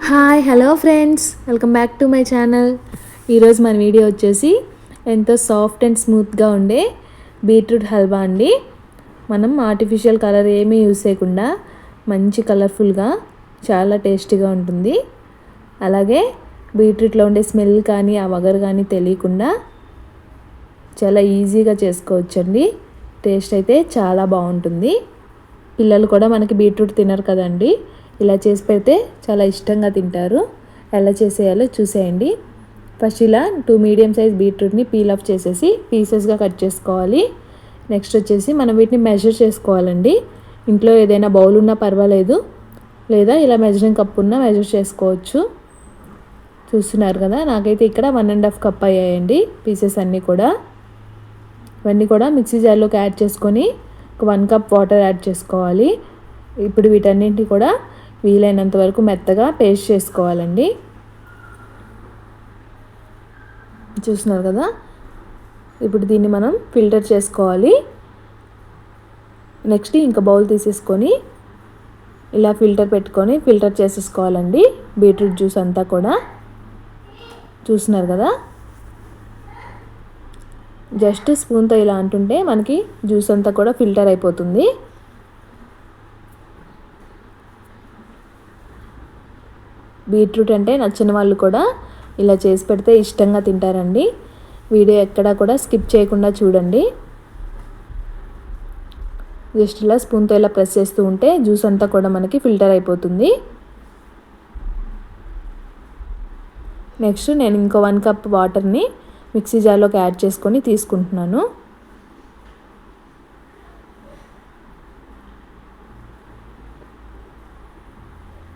Hi hello friends, welcome back to my channel. ఈరోజు మన video వచ్చేసి ఎంతో సాఫ్ట్ అండ్ స్మూత్గా ఉండే బీట్రూట్ హల్వా అండి. మనం ఆర్టిఫిషియల్ కలర్ ఏమీ యూస్ చేయకుండా మంచి కలర్ఫుల్గా చాలా టేస్టీగా ఉంటుంది. అలాగే బీట్రూట్లో ఉండే స్మెల్ కానీ ఆ వగరు కానీ తెలియకుండా చాలా ఈజీగా చేసుకోవచ్చండి. టేస్ట్ అయితే చాలా బాగుంటుంది. పిల్లలు కూడా మనకి బీట్రూట్ తినరు కదండి, ఇలా చేసి పెడితే చాలా ఇష్టంగా తింటారు. ఎలా చేసేయాలో చూసేయండి. ఫస్ట్ ఇలా 2 మీడియం సైజ్ బీట్రూట్ని పీల్ ఆఫ్ చేసేసి పీసెస్గా కట్ చేసుకోవాలి. నెక్స్ట్ వచ్చేసి మనం వీటిని మెజర్ చేసుకోవాలండి. ఇంట్లో ఏదైనా బౌల్ ఉన్నా పర్వాలేదు, లేదా ఇలా మెజరింగ్ కప్ ఉన్నా మెజర్ చేసుకోవచ్చు. చూస్తున్నారు కదా, నాకైతే ఇక్కడ 1.5 కప్ అయ్యాయండి పీసెస్ అన్నీ కూడా. ఇవన్నీ కూడా మిక్సీ జార్లోకి యాడ్ చేసుకొని ఒక 1 కప్ వాటర్ యాడ్ చేసుకోవాలి. ఇప్పుడు వీటన్నింటినీ కూడా వీలైనంత వరకు మెత్తగా పేస్ట్ చేసుకోవాలండి. చూస్తున్నారు కదా, ఇప్పుడు దీన్ని మనం ఫిల్టర్ చేసుకోవాలి. నెక్స్ట్ ఇంకా బౌల్ తీసేసుకొని ఇలా ఫిల్టర్ పెట్టుకొని ఫిల్టర్ చేసేసుకోవాలండి బీట్రూట్ జ్యూస్ అంతా కూడా. చూస్తున్నారు కదా, జస్ట్ స్పూన్తో ఇలా అంటుంటే మనకి జ్యూస్ అంతా కూడా ఫిల్టర్ అయిపోతుంది. బీట్రూట్ అంటే నచ్చిన వాళ్ళు కూడా ఇలా చేసి పెడితే ఇష్టంగా తింటారండి. వీడియో ఎక్కడా కూడా స్కిప్ చేయకుండా చూడండి. జస్ట్ ఇలా స్పూన్తో ఇలా ప్రెస్ చేస్తూ ఉంటే జ్యూస్ అంతా కూడా మనకి ఫిల్టర్ అయిపోతుంది. నెక్స్ట్ నేను ఇంకో 1 కప్ వాటర్ని మిక్సీ జార్లోకి యాడ్ చేసుకొని తీసుకుంటున్నాను.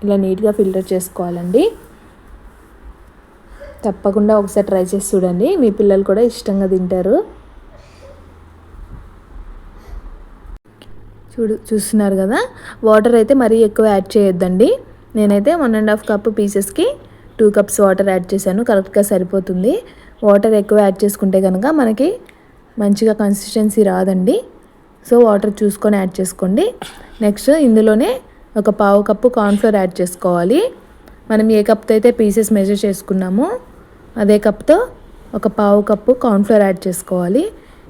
ఇలా నీట్గా ఫిల్టర్ చేసుకోవాలండి. తప్పకుండా ఒకసారి ట్రై చేసి చూడండి, మీ పిల్లలు కూడా ఇష్టంగా తింటారు. చూస్తున్నారు కదా, వాటర్ అయితే మరీ ఎక్కువ యాడ్ చేయొద్దండి. నేనైతే 1.5 కప్ పీసెస్కి 2 కప్స్ వాటర్ యాడ్ చేశాను, కరెక్ట్గా సరిపోతుంది. వాటర్ ఎక్కువ యాడ్ చేసుకుంటే కనుక మనకి మంచిగా కన్సిస్టెన్సీ రాదండి. సో వాటర్ చూసుకొని యాడ్ చేసుకోండి. నెక్స్ట్ ఇందులోనే ఒక 1/2 కప్పు కార్న్ఫ్లోర్ యాడ్ చేసుకోవాలి. మనం ఏ కప్తో అయితే పీసెస్ మెజర్ చేసుకున్నామో అదే కప్తో ఒక 1/2 కప్పు కార్న్ఫ్లోర్ యాడ్ చేసుకోవాలి.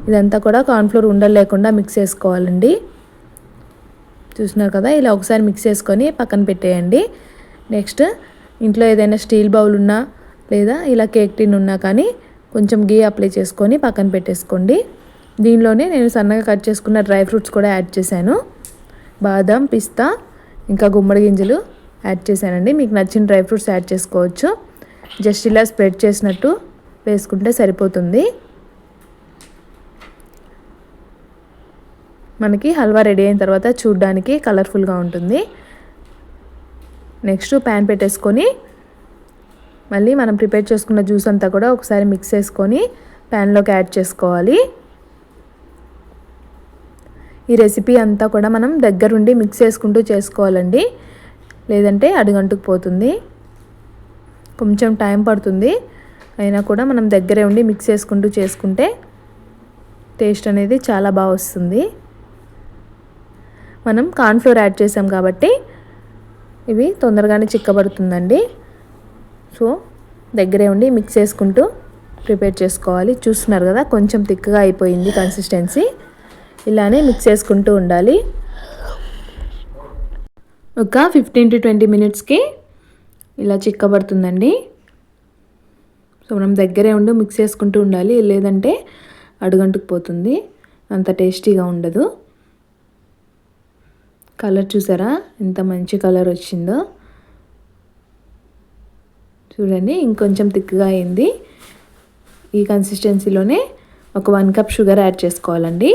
ఇదంతా కూడా కార్న్ఫ్లోర్ ఉండలు లేకుండా మిక్స్ చేసుకోవాలండి. చూస్తున్నారు కదా, ఇలా ఒకసారి మిక్స్ చేసుకొని పక్కన పెట్టేయండి. నెక్స్ట్ ఇంట్లో ఏదైనా స్టీల్ బౌల్ ఉన్నా లేదా ఇలా కేక్ టిన్ ఉన్నా కానీ కొంచెం గీ అప్లై చేసుకొని పక్కన పెట్టేసుకోండి. దీనిలోనే నేను సన్నగా కట్ చేసుకున్న డ్రై ఫ్రూట్స్ కూడా యాడ్ చేశాను. బాదం, పిస్తా, ఇంకా గుమ్మడి గింజలు యాడ్ చేశానండి. మీకు నచ్చిన డ్రై ఫ్రూట్స్ యాడ్ చేసుకోవచ్చు. జస్ట్ ఇలా స్ప్రెడ్ చేసినట్టు వేసుకుంటే సరిపోతుంది. మనకి హల్వా రెడీ అయిన తర్వాత చూడడానికి కలర్ఫుల్గా ఉంటుంది. నెక్స్ట్ ప్యాన్ పెట్టేసుకొని మళ్ళీ మనం ప్రిపేర్ చేసుకున్న జ్యూస్ అంతా కూడా ఒకసారి మిక్స్ చేసుకొని ప్యాన్లోకి యాడ్ చేసుకోవాలి. ఈ రెసిపీ అంతా కూడా మనం దగ్గరుండి మిక్స్ చేసుకుంటూ చేసుకోవాలండి, లేదంటే అడుగంటుకుపోతుంది. కొంచెం టైం పడుతుంది, అయినా కూడా మనం దగ్గరే ఉండి మిక్స్ చేసుకుంటూ చేసుకుంటే టేస్ట్ అనేది చాలా బాగా వస్తుంది. మనం కార్న్ఫ్లోర్ యాడ్ చేసాం కాబట్టి ఇవి తొందరగానే చిక్కబడుతుందండి. సో దగ్గరే ఉండి మిక్స్ చేసుకుంటూ ప్రిపేర్ చేసుకోవాలి. చూస్తున్నారు కదా, కొంచెం థిక్గా అయిపోయింది కన్సిస్టెన్సీ. ఇలానే మిక్స్ చేసుకుంటూ ఉండాలి. ఒక 15 to 20 మినిట్స్కి ఇలా చిక్కబడుతుందండి. సో మనం దగ్గరే ఉండి మిక్స్ చేసుకుంటూ ఉండాలి, లేదంటే అడుగంటుకుపోతుంది, అంత టేస్టీగా ఉండదు. కలర్ చూసారా ఎంత మంచి కలర్ వచ్చిందో. చూడండి, ఇంకొంచెం థిక్గా అయింది. ఈ కన్సిస్టెన్సీలోనే ఒక 1 కప్ షుగర్ యాడ్ చేసుకోవాలండి.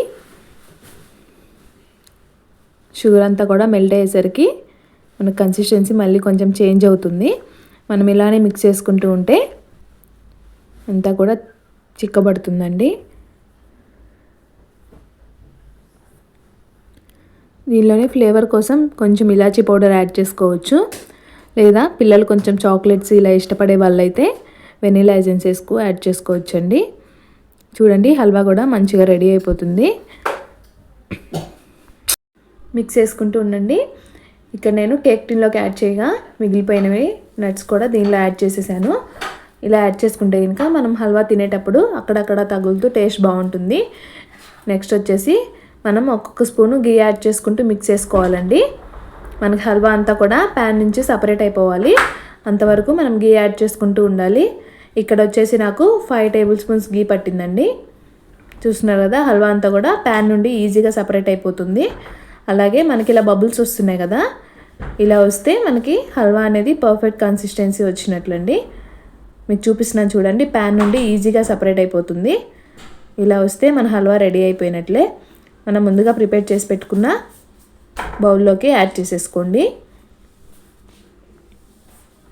షుగర్ అంతా కూడా మెల్ట్ అయ్యేసరికి మనకు కన్సిస్టెన్సీ మళ్ళీ కొంచెం చేంజ్ అవుతుంది. మనం ఇలానే మిక్స్ చేసుకుంటూ ఉంటే అంతా కూడా చిక్కబడుతుందండి. దీనిలోనే ఫ్లేవర్ కోసం కొంచెం ఇలాచీ పౌడర్ యాడ్ చేసుకోవచ్చు, లేదా పిల్లలు కొంచెం చాక్లెట్స్ ఇలా ఇష్టపడే వాళ్ళైతే వెనిలా ఎసెన్స్ యాడ్ చేసుకోవచ్చండి. చూడండి, హల్వా కూడా మంచిగా రెడీ అయిపోతుంది. మిక్స్ చేసుకుంటూ ఉండండి. ఇక్కడ నేను కేక్ టిన్లోకి యాడ్ చేయగా మిగిలిపోయినవి నట్స్ కూడా దీనిలో యాడ్ చేసేసాను. ఇలా యాడ్ చేసుకుంటే కనుక మనం హల్వా తినేటప్పుడు అక్కడక్కడ తగులుతూ టేస్ట్ బాగుంటుంది. నెక్స్ట్ వచ్చేసి మనం ఒక్కొక్క స్పూను గీ యాడ్ చేసుకుంటూ మిక్స్ చేసుకోవాలండి. మనకి హల్వా అంతా కూడా ప్యాన్ నుంచి సపరేట్ అయిపోవాలి, అంతవరకు మనం గీ యాడ్ చేసుకుంటూ ఉండాలి. ఇక్కడ వచ్చేసి నాకు 5 టేబుల్ స్పూన్స్ గీ పట్టిందండి. చూస్తున్నారు కదా, హల్వా అంతా కూడా ప్యాన్ నుండి ఈజీగా సపరేట్ అయిపోతుంది. అలాగే మనకి ఇలా బబుల్స్ వస్తున్నాయి కదా, ఇలా వస్తే మనకి హల్వా అనేది పర్ఫెక్ట్ కన్సిస్టెన్సీ వచ్చినట్లండి. మీకు చూపిస్తున్నాను చూడండి, ప్యాన్ నుండి ఈజీగా సపరేట్ అయిపోతుంది. ఇలా వస్తే మన హల్వా రెడీ అయిపోయినట్లే. మనం ముందుగా ప్రిపేర్ చేసి పెట్టుకున్న బౌల్లోకి యాడ్ చేసేసుకోండి.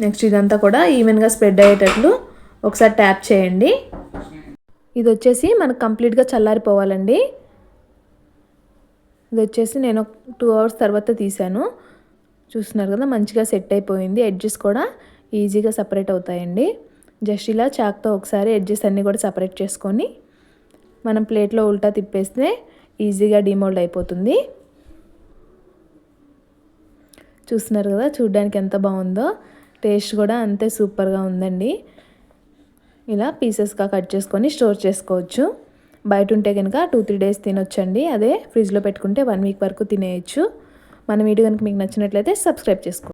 నెక్స్ట్ ఇదంతా కూడా ఈవెన్గా స్ప్రెడ్ అయ్యేటట్లు ఒకసారి ట్యాప్ చేయండి. ఇది వచ్చేసి మనకు కంప్లీట్గా చల్లారిపోవాలండి. ఇది వచ్చేసి నేను 2 అవర్స్ తర్వాత తీసాను. చూస్తున్నారు కదా, మంచిగా సెట్ అయిపోయింది. ఎడ్జెస్ కూడా ఈజీగా సపరేట్ అవుతాయండి. జస్ట్ ఇలా చాక్తో ఒకసారి ఎడ్జెస్ అన్నీ కూడా సపరేట్ చేసుకొని మనం ప్లేట్లో ఉల్టా తిప్పేస్తే ఈజీగా డిమోల్డ్ అయిపోతుంది. చూస్తున్నారు కదా, చూడ్డానికి ఎంత బాగుందో, టేస్ట్ కూడా అంతే సూపర్గా ఉందండి. ఇలా పీసెస్గా కట్ చేసుకొని స్టోర్ చేసుకోవచ్చు. బయట ఉంటే కనుక 2-3 డేస్ తినొచ్చండి. అదే ఫ్రిడ్జ్లో పెట్టుకుంటే 1 వీక్ వరకు తినేయచ్చు. మన వీడియో కనుక మీకు నచ్చినట్లయితే సబ్స్క్రైబ్ చేసుకోండి.